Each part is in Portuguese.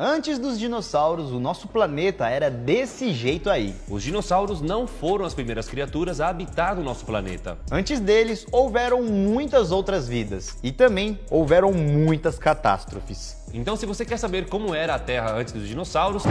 Antes dos dinossauros, o nosso planeta era desse jeito aí. Os dinossauros não foram as primeiras criaturas a habitar o nosso planeta. Antes deles, houveram muitas outras vidas. E também houveram muitas catástrofes. Então, se você quer saber como era a Terra antes dos dinossauros,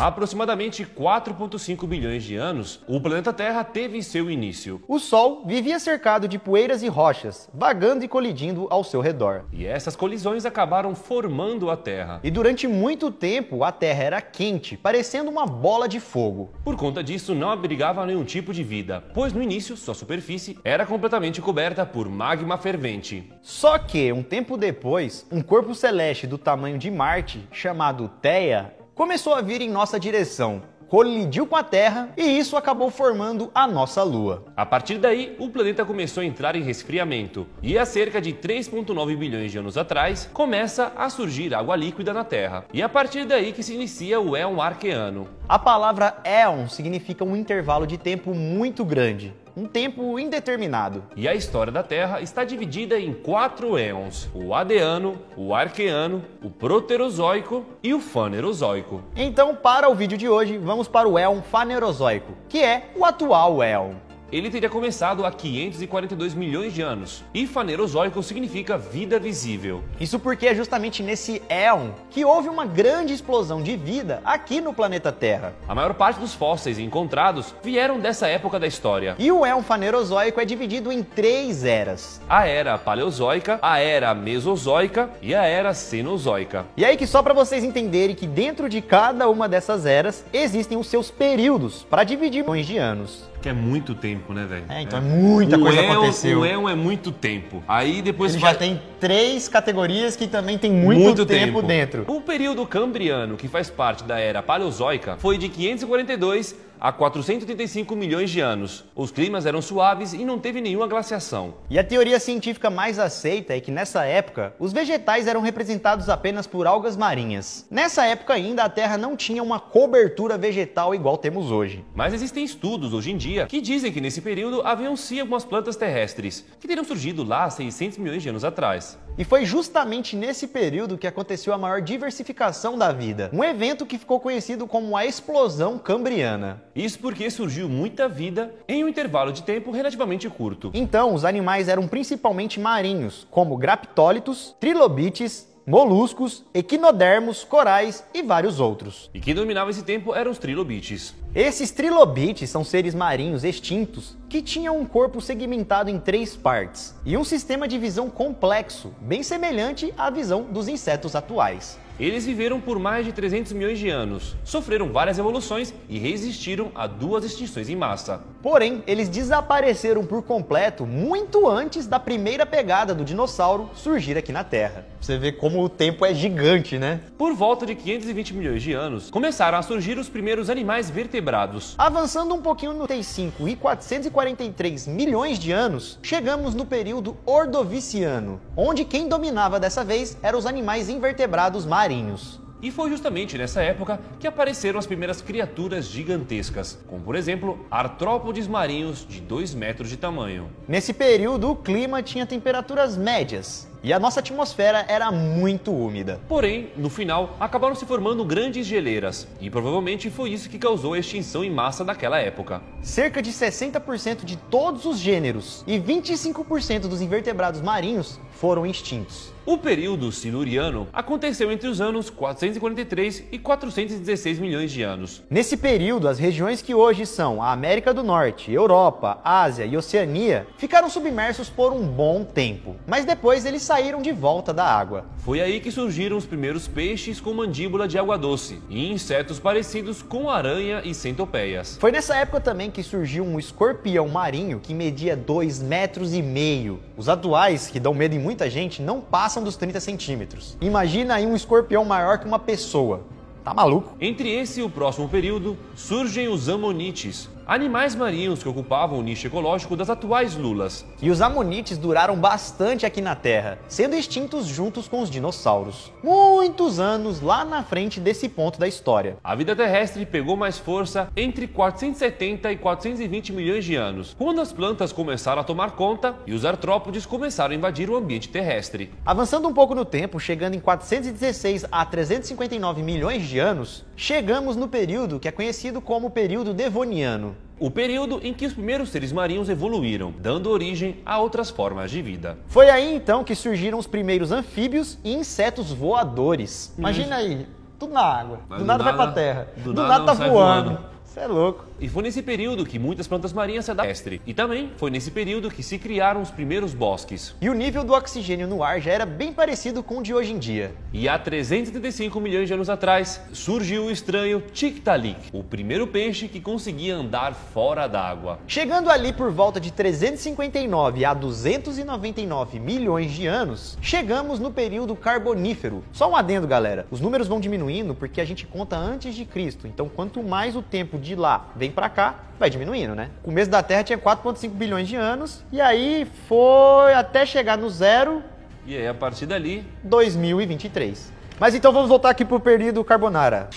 há aproximadamente 4,5 bilhões de anos, o planeta Terra teve seu início. O Sol vivia cercado de poeiras e rochas, vagando e colidindo ao seu redor. E essas colisões acabaram formando a Terra. E durante muito tempo, a Terra era quente, parecendo uma bola de fogo. Por conta disso, não abrigava nenhum tipo de vida, pois no início, sua superfície era completamente coberta por magma fervente. Só que, um tempo depois, um corpo celeste do tamanho de Marte, chamado Theia, começou a vir em nossa direção, colidiu com a Terra e isso acabou formando a nossa Lua. A partir daí, o planeta começou a entrar em resfriamento e há cerca de 3,9 bilhões de anos atrás, começa a surgir água líquida na Terra. E a partir daí que se inicia o Éon Arqueano. A palavra éon significa um intervalo de tempo muito grande. Um tempo indeterminado. E a história da Terra está dividida em 4 éons: o Adeano, o Arqueano, o Proterozoico e o Fanerozoico. Então, para o vídeo de hoje, vamos para o éon Fanerozoico, que é o atual éon. Ele teria começado há 542 milhões de anos, e Fanerozoico significa vida visível. Isso porque é justamente nesse éon que houve uma grande explosão de vida aqui no planeta Terra. A maior parte dos fósseis encontrados vieram dessa época da história. E o éon Fanerozoico é dividido em 3 eras. A Era Paleozoica, a Era Mesozoica e a Era Cenozoica. E aí que só para vocês entenderem que dentro de cada uma dessas eras existem os seus períodos para dividir milhões de anos. Que é muito tempo, né, velho? Então muita coisa aconteceu. O éon é muito tempo. Aí depois ele já tem 3 categorias que também tem muito tempo dentro. O período Cambriano, que faz parte da Era Paleozoica, foi de 542 a 485 milhões de anos. Os climas eram suaves e não teve nenhuma glaciação. E a teoria científica mais aceita é que nessa época, os vegetais eram representados apenas por algas marinhas. Nessa época ainda, a Terra não tinha uma cobertura vegetal igual temos hoje. Mas existem estudos hoje em dia que dizem que nesse período haviam sim algumas plantas terrestres, que teriam surgido lá há 600 milhões de anos atrás. E foi justamente nesse período que aconteceu a maior diversificação da vida, um evento que ficou conhecido como a Explosão Cambriana. Isso porque surgiu muita vida em um intervalo de tempo relativamente curto. Então, os animais eram principalmente marinhos, como graptólitos, trilobites, moluscos, equinodermos, corais e vários outros. E quem dominava esse tempo eram os trilobites. Esses trilobites são seres marinhos extintos que tinham um corpo segmentado em 3 partes e um sistema de visão complexo, bem semelhante à visão dos insetos atuais. Eles viveram por mais de 300 milhões de anos, sofreram várias evoluções e resistiram a 2 extinções em massa. Porém, eles desapareceram por completo muito antes da primeira pegada do dinossauro surgir aqui na Terra. Você vê como o tempo é gigante, né? Por volta de 520 milhões de anos, começaram a surgir os primeiros animais vertebrados. Avançando um pouquinho no 35 e 443 milhões de anos, chegamos no período Ordoviciano, onde quem dominava dessa vez eram os animais invertebrados marinhos. E foi justamente nessa época que apareceram as primeiras criaturas gigantescas, como por exemplo, artrópodes marinhos de 2 metros de tamanho. Nesse período, o clima tinha temperaturas médias e a nossa atmosfera era muito úmida. Porém, no final, acabaram se formando grandes geleiras, e provavelmente foi isso que causou a extinção em massa daquela época. Cerca de 60% de todos os gêneros e 25% dos invertebrados marinhos foram extintos. O período siluriano aconteceu entre os anos 443 e 416 milhões de anos. Nesse período, as regiões que hoje são a América do Norte, Europa, Ásia e Oceania ficaram submersos por um bom tempo, mas depois eles saíram de volta da água. Foi aí que surgiram os primeiros peixes com mandíbula de água doce e insetos parecidos com aranha e centopeias. Foi nessa época também que surgiu um escorpião marinho que media 2,5 metros. Os atuais, que dão medo em muita gente, não passam dos 30 centímetros. Imagina aí um escorpião maior que uma pessoa. Tá maluco? Entre esse e o próximo período, surgem os amonites, animais marinhos que ocupavam o nicho ecológico das atuais lulas. E os amonites duraram bastante aqui na Terra, sendo extintos juntos com os dinossauros. Muitos anos lá na frente desse ponto da história. A vida terrestre pegou mais força entre 470 e 420 milhões de anos, quando as plantas começaram a tomar conta e os artrópodes começaram a invadir o ambiente terrestre. Avançando um pouco no tempo, chegando em 416 a 359 milhões de anos, chegamos no período que é conhecido como período Devoniano. O período em que os primeiros seres marinhos evoluíram, dando origem a outras formas de vida. Foi aí então que surgiram os primeiros anfíbios e insetos voadores. Imagina aí, tudo na água, do nada vai pra terra, do nada tá voando. Você é louco. E foi nesse período que muitas plantas marinhas se adaptaram. E também foi nesse período que se criaram os primeiros bosques. E o nível do oxigênio no ar já era bem parecido com o de hoje em dia. E há 335 milhões de anos atrás, surgiu o estranho Tiktaalik, o primeiro peixe que conseguia andar fora d'água. Chegando ali por volta de 359 a 299 milhões de anos, chegamos no período Carbonífero. Só um adendo, galera. Os números vão diminuindo porque a gente conta antes de Cristo. Então, quanto mais o tempo de lá vem pra cá, vai diminuindo, né? O começo da Terra tinha 4,5 bilhões de anos, e aí foi até chegar no zero. E aí, a partir dali, 2023. Mas então vamos voltar aqui pro período Carbonífero.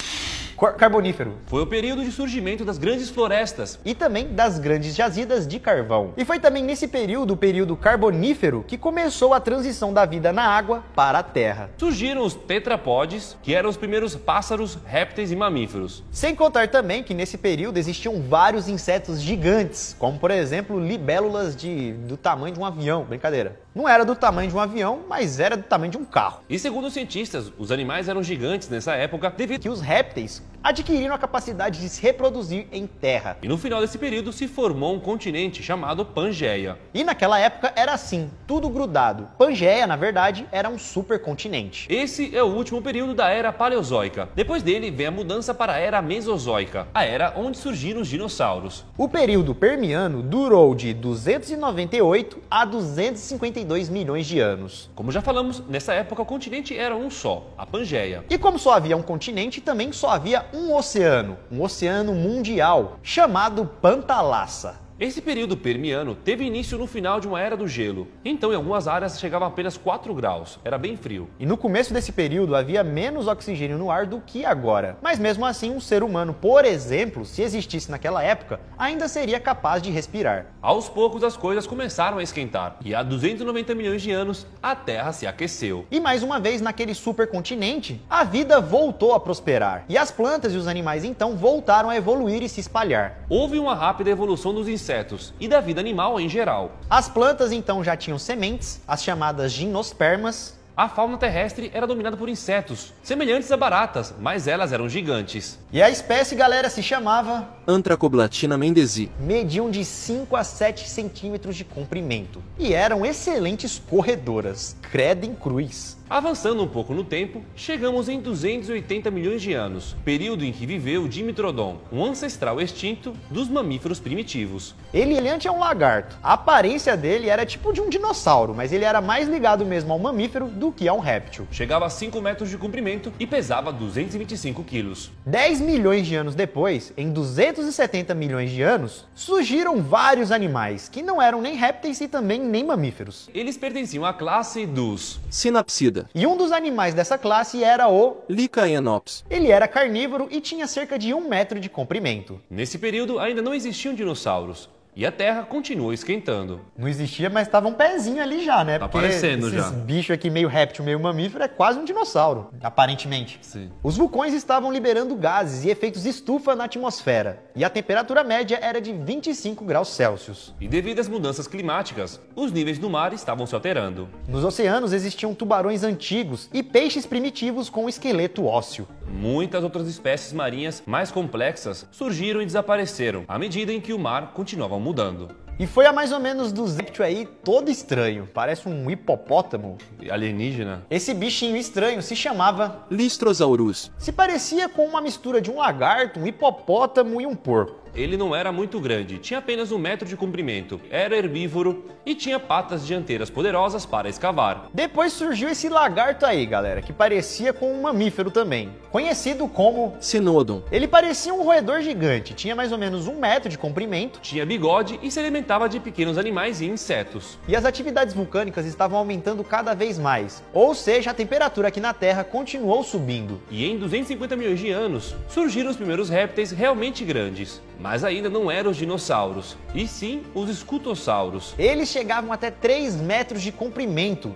Foi o período de surgimento das grandes florestas. E também das grandes jazidas de carvão. E foi também nesse período, o período Carbonífero, que começou a transição da vida na água para a terra. Surgiram os tetrapodes, que eram os primeiros pássaros, répteis e mamíferos. Sem contar também que nesse período existiam vários insetos gigantes, como por exemplo libélulas do tamanho de um avião. Brincadeira. Não era do tamanho de um avião, mas era do tamanho de um carro. E segundo os cientistas, os animais eram gigantes nessa época devido que os répteis adquiriram a capacidade de se reproduzir em terra. E no final desse período se formou um continente chamado Pangeia. E naquela época era assim, tudo grudado. Pangeia, na verdade, era um supercontinente. Esse é o último período da Era Paleozoica. Depois dele vem a mudança para a Era Mesozoica, a era onde surgiram os dinossauros. O período Permiano durou de 298 a 252 milhões de anos. Como já falamos, nessa época o continente era um só, a Pangeia. E como só havia um continente, também só havia um oceano mundial, chamado Pantalassa. Esse período permiano teve início no final de uma era do gelo, então em algumas áreas chegava a apenas 4 graus, era bem frio. E no começo desse período havia menos oxigênio no ar do que agora. Mas mesmo assim, um ser humano, por exemplo, se existisse naquela época, ainda seria capaz de respirar. Aos poucos as coisas começaram a esquentar, e há 290 milhões de anos a Terra se aqueceu. E mais uma vez naquele supercontinente, a vida voltou a prosperar, e as plantas e os animais então voltaram a evoluir e se espalhar. Houve uma rápida evolução dos insetos e da vida animal em geral. As plantas então já tinham sementes, as chamadas gimnospermas. A fauna terrestre era dominada por insetos, semelhantes a baratas, mas elas eram gigantes. E a espécie, galera, se chamava Antracoblatina mendesi. Mediam de 5 a 7 centímetros de comprimento e eram excelentes corredoras, credem cruz. Avançando um pouco no tempo, chegamos em 280 milhões de anos, período em que viveu Dimetrodon, um ancestral extinto dos mamíferos primitivos. Ele é um lagarto. A aparência dele era tipo de um dinossauro, mas ele era mais ligado mesmo ao mamífero do que a um réptil. Chegava a 5 metros de comprimento e pesava 225 quilos. 10 milhões de anos depois, em 270 milhões de anos, surgiram vários animais que não eram nem répteis e também nem mamíferos. Eles pertenciam à classe dos Sinapsida. E um dos animais dessa classe era o Lycaenops. Ele era carnívoro e tinha cerca de 1 metro de comprimento. Nesse período ainda não existiam dinossauros. E a Terra continuou esquentando. Não existia, mas tava um pezinho ali já, né? Tá Porque aparecendo esses já. bichos aqui meio réptil, meio mamífero, é quase um dinossauro, aparentemente. Sim. Os vulcões estavam liberando gases e efeitos estufa na atmosfera. E a temperatura média era de 25 graus Celsius. E devido às mudanças climáticas, os níveis do mar estavam se alterando. Nos oceanos existiam tubarões antigos e peixes primitivos com esqueleto ósseo. Muitas outras espécies marinhas mais complexas surgiram e desapareceram, à medida em que o mar continuava mudando. E foi há mais ou menos 200 aí, todo estranho, parece um hipopótamo. Alienígena? Esse bichinho estranho se chamava Lystrosaurus. Se parecia com uma mistura de um lagarto, um hipopótamo e um porco. Ele não era muito grande, tinha apenas 1 metro de comprimento, era herbívoro e tinha patas dianteiras poderosas para escavar. Depois surgiu esse lagarto aí, galera, que parecia com um mamífero também, conhecido como Cenodon. Ele parecia um roedor gigante, tinha mais ou menos 1 metro de comprimento, Tinha bigode e se alimentava de pequenos animais e insetos. e as atividades vulcânicas estavam aumentando cada vez mais, ou seja, a temperatura aqui na Terra continuou subindo. E em 250 milhões de anos, surgiram os primeiros répteis realmente grandes. Mas ainda não eram os dinossauros, e sim os escutossauros. Eles chegavam até 3 metros de comprimento,